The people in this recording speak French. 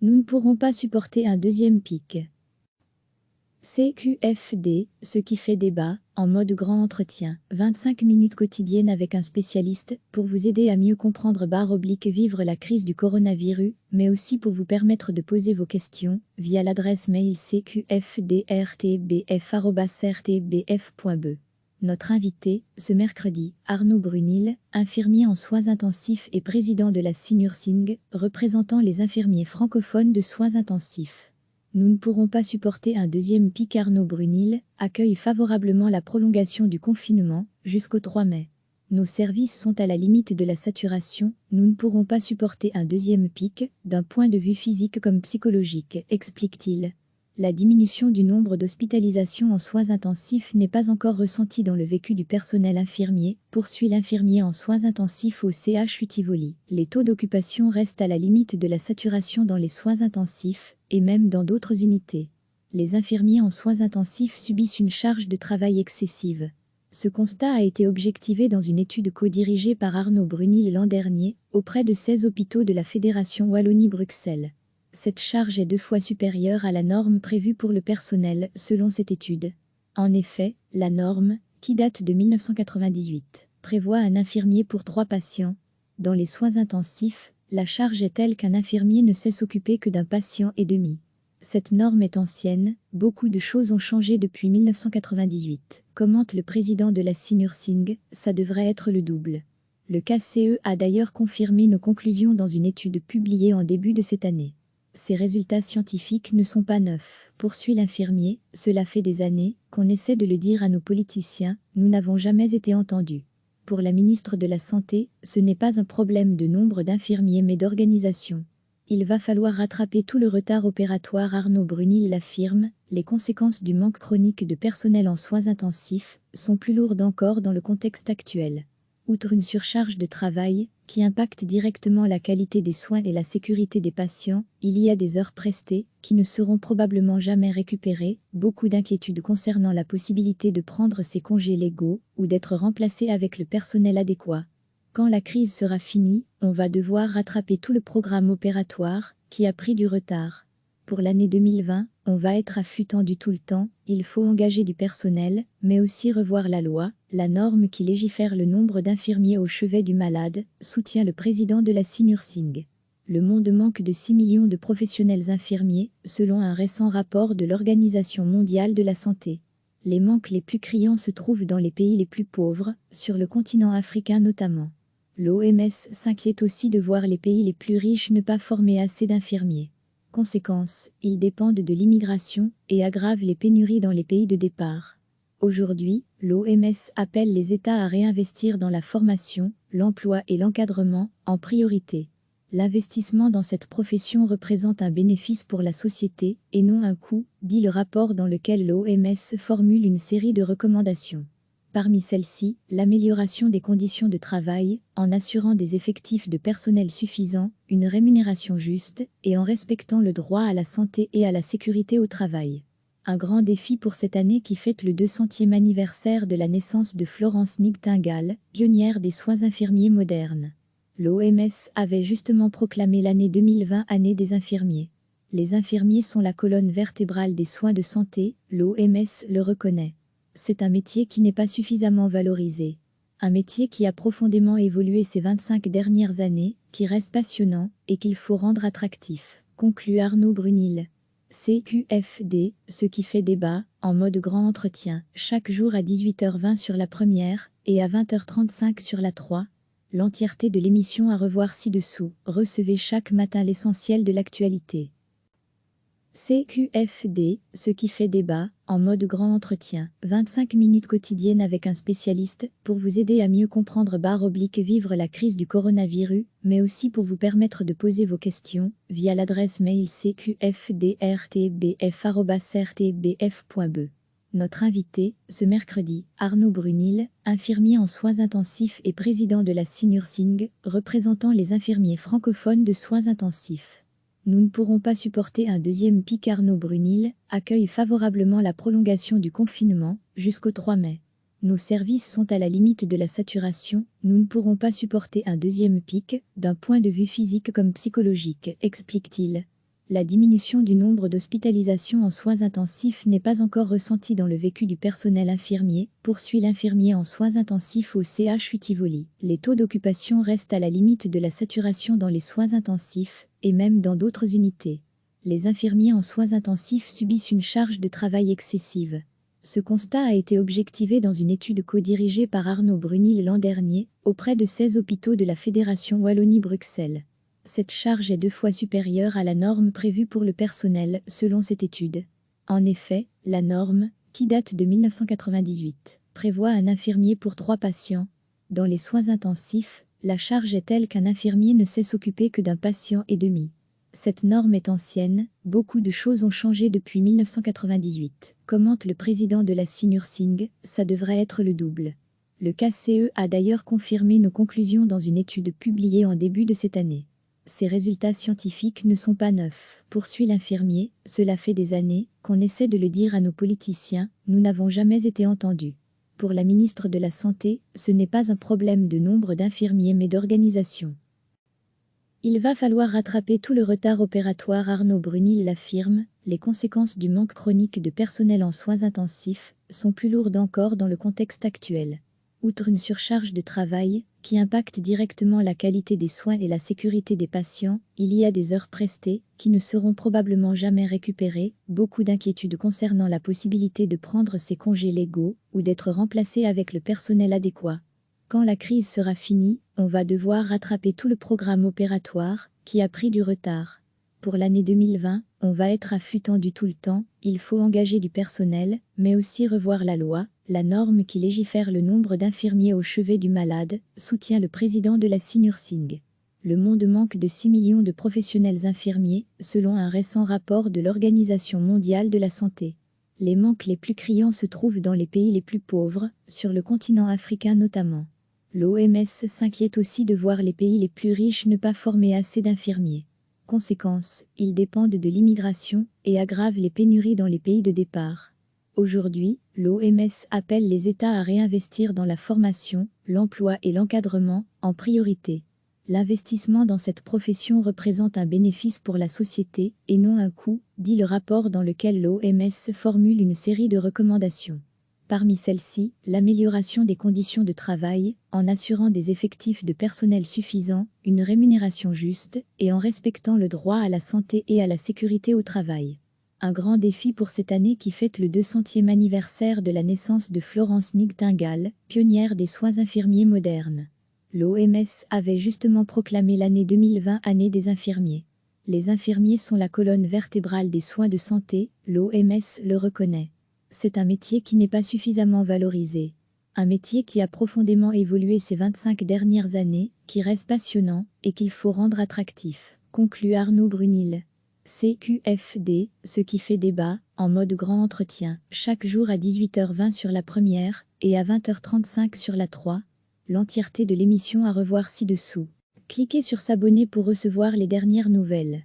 Nous ne pourrons pas supporter un deuxième pic. CQFD, ce qui fait débat, en mode grand entretien, 25 minutes quotidiennes avec un spécialiste, pour vous aider à mieux comprendre vivre la crise du coronavirus, mais aussi pour vous permettre de poser vos questions, via l'adresse mail cqfdrtbf@rtbf.be. Notre invité, ce mercredi, Arnaud Brunil, infirmier en soins intensifs et président de la CNURSING, représentant les infirmiers francophones de soins intensifs. Nous ne pourrons pas supporter un deuxième pic. Arnaud Brunil accueille favorablement la prolongation du confinement jusqu'au 3 mai. Nos services sont à la limite de la saturation, nous ne pourrons pas supporter un deuxième pic, d'un point de vue physique comme psychologique, explique-t-il. La diminution du nombre d'hospitalisations en soins intensifs n'est pas encore ressentie dans le vécu du personnel infirmier, poursuit l'infirmier en soins intensifs au CHU Tivoli. Les taux d'occupation restent à la limite de la saturation dans les soins intensifs, et même dans d'autres unités. Les infirmiers en soins intensifs subissent une charge de travail excessive. Ce constat a été objectivé dans une étude co-dirigée par Arnaud Brunil l'an dernier, auprès de 16 hôpitaux de la Fédération Wallonie-Bruxelles. Cette charge est 2 fois supérieure à la norme prévue pour le personnel, selon cette étude. En effet, la norme, qui date de 1998, prévoit un infirmier pour 3 patients. Dans les soins intensifs, la charge est telle qu'un infirmier ne sait s'occuper que d'un patient et demi. Cette norme est ancienne, beaucoup de choses ont changé depuis 1998, commente le président de la CNURSING, ça devrait être le double. Le KCE a d'ailleurs confirmé nos conclusions dans une étude publiée en début de cette année. Ces résultats scientifiques ne sont pas neufs, poursuit l'infirmier, cela fait des années qu'on essaie de le dire à nos politiciens, nous n'avons jamais été entendus. Pour la ministre de la Santé, ce n'est pas un problème de nombre d'infirmiers mais d'organisation. Il va falloir rattraper tout le retard opératoire. Arnaud Brunil l'affirme, les conséquences du manque chronique de personnel en soins intensifs sont plus lourdes encore dans le contexte actuel. Outre une surcharge de travail, qui impacte directement la qualité des soins et la sécurité des patients, il y a des heures prestées, qui ne seront probablement jamais récupérées, beaucoup d'inquiétudes concernant la possibilité de prendre ces congés légaux, ou d'être remplacé avec le personnel adéquat. Quand la crise sera finie, on va devoir rattraper tout le programme opératoire, qui a pris du retard. Pour l'année 2020, on va être à flux tendu tout le temps, il faut engager du personnel, mais aussi revoir la loi, la norme qui légifère le nombre d'infirmiers au chevet du malade, soutient le président de la CNURSING. Le monde manque de 6 millions de professionnels infirmiers, selon un récent rapport de l'Organisation mondiale de la santé. Les manques les plus criants se trouvent dans les pays les plus pauvres, sur le continent africain notamment. L'OMS s'inquiète aussi de voir les pays les plus riches ne pas former assez d'infirmiers. Conséquence, ils dépendent de l'immigration et aggravent les pénuries dans les pays de départ. Aujourd'hui, l'OMS appelle les États à réinvestir dans la formation, l'emploi et l'encadrement, en priorité. L'investissement dans cette profession représente un bénéfice pour la société, et non un coût, dit le rapport dans lequel l'OMS formule une série de recommandations. Parmi celles-ci, l'amélioration des conditions de travail, en assurant des effectifs de personnel suffisants, une rémunération juste, et en respectant le droit à la santé et à la sécurité au travail. Un grand défi pour cette année qui fête le 200e anniversaire de la naissance de Florence Nightingale, pionnière des soins infirmiers modernes. L'OMS avait justement proclamé l'année 2020 année des infirmiers. Les infirmiers sont la colonne vertébrale des soins de santé, l'OMS le reconnaît. C'est un métier qui n'est pas suffisamment valorisé. Un métier qui a profondément évolué ces 25 dernières années, qui reste passionnant et qu'il faut rendre attractif, conclut Arnaud Brunil. CQFD, ce qui fait débat, en mode grand entretien, chaque jour à 18h20 sur la première et à 20h35 sur la 3. L'entièreté de l'émission à revoir ci-dessous. Recevez chaque matin l'essentiel de l'actualité. CQFD, ce qui fait débat, en mode grand entretien, 25 minutes quotidiennes avec un spécialiste, pour vous aider à mieux comprendre vivre la crise du coronavirus, mais aussi pour vous permettre de poser vos questions, via l'adresse mail cqfdrtbf@rtbf.be. Notre invité, ce mercredi, Arnaud Brunil, infirmier en soins intensifs et président de la CNURSING, représentant les infirmiers francophones de soins intensifs. Nous ne pourrons pas supporter un deuxième pic. Arnaud Brunil accueille favorablement la prolongation du confinement jusqu'au 3 mai. Nos services sont à la limite de la saturation, nous ne pourrons pas supporter un deuxième pic, d'un point de vue physique comme psychologique, explique-t-il. La diminution du nombre d'hospitalisations en soins intensifs n'est pas encore ressentie dans le vécu du personnel infirmier, poursuit l'infirmier en soins intensifs au CHU Tivoli. Les taux d'occupation restent à la limite de la saturation dans les soins intensifs, et même dans d'autres unités. Les infirmiers en soins intensifs subissent une charge de travail excessive. Ce constat a été objectivé dans une étude co-dirigée par Arnaud Brunil l'an dernier, auprès de 16 hôpitaux de la Fédération Wallonie-Bruxelles. Cette charge est 2 fois supérieure à la norme prévue pour le personnel, selon cette étude. En effet, la norme, qui date de 1998, prévoit un infirmier pour 3 patients. Dans les soins intensifs, la charge est telle qu'un infirmier ne sait s'occuper que d'un patient et demi. Cette norme est ancienne, beaucoup de choses ont changé depuis 1998. Commente le président de la CNURSING, ça devrait être le double. Le KCE a d'ailleurs confirmé nos conclusions dans une étude publiée en début de cette année. Ces résultats scientifiques ne sont pas neufs, poursuit l'infirmier, cela fait des années qu'on essaie de le dire à nos politiciens, nous n'avons jamais été entendus. Pour la ministre de la Santé, ce n'est pas un problème de nombre d'infirmiers mais d'organisation. Il va falloir rattraper tout le retard opératoire, Arnaud Brunil l'affirme, les conséquences du manque chronique de personnel en soins intensifs sont plus lourdes encore dans le contexte actuel. Outre une surcharge de travail, qui impacte directement la qualité des soins et la sécurité des patients, il y a des heures prestées, qui ne seront probablement jamais récupérées, beaucoup d'inquiétudes concernant la possibilité de prendre ces congés légaux, ou d'être remplacé avec le personnel adéquat. Quand la crise sera finie, on va devoir rattraper tout le programme opératoire, qui a pris du retard. Pour l'année 2020, on va être à flux tendu tout le temps, il faut engager du personnel, mais aussi revoir la loi, la norme qui légifère le nombre d'infirmiers au chevet du malade, soutient le président de la CNURSING. Le monde manque de 6 millions de professionnels infirmiers, selon un récent rapport de l'Organisation mondiale de la santé. Les manques les plus criants se trouvent dans les pays les plus pauvres, sur le continent africain notamment. L'OMS s'inquiète aussi de voir les pays les plus riches ne pas former assez d'infirmiers. Conséquence, ils dépendent de l'immigration et aggravent les pénuries dans les pays de départ. Aujourd'hui, l'OMS appelle les États à réinvestir dans la formation, l'emploi et l'encadrement, en priorité. L'investissement dans cette profession représente un bénéfice pour la société et non un coût, dit le rapport dans lequel l'OMS formule une série de recommandations. Parmi celles-ci, l'amélioration des conditions de travail, en assurant des effectifs de personnel suffisants, une rémunération juste, et en respectant le droit à la santé et à la sécurité au travail. Un grand défi pour cette année qui fête le 200e anniversaire de la naissance de Florence Nightingale, pionnière des soins infirmiers modernes. L'OMS avait justement proclamé l'année 2020 année des infirmiers. Les infirmiers sont la colonne vertébrale des soins de santé, l'OMS le reconnaît. C'est un métier qui n'est pas suffisamment valorisé. Un métier qui a profondément évolué ces 25 dernières années, qui reste passionnant et qu'il faut rendre attractif, conclut Arnaud Brunil. CQFD, ce qui fait débat, en mode grand entretien, chaque jour à 18h20 sur la première et à 20h35 sur la 3. L'entièreté de l'émission à revoir ci-dessous. Cliquez sur s'abonner pour recevoir les dernières nouvelles.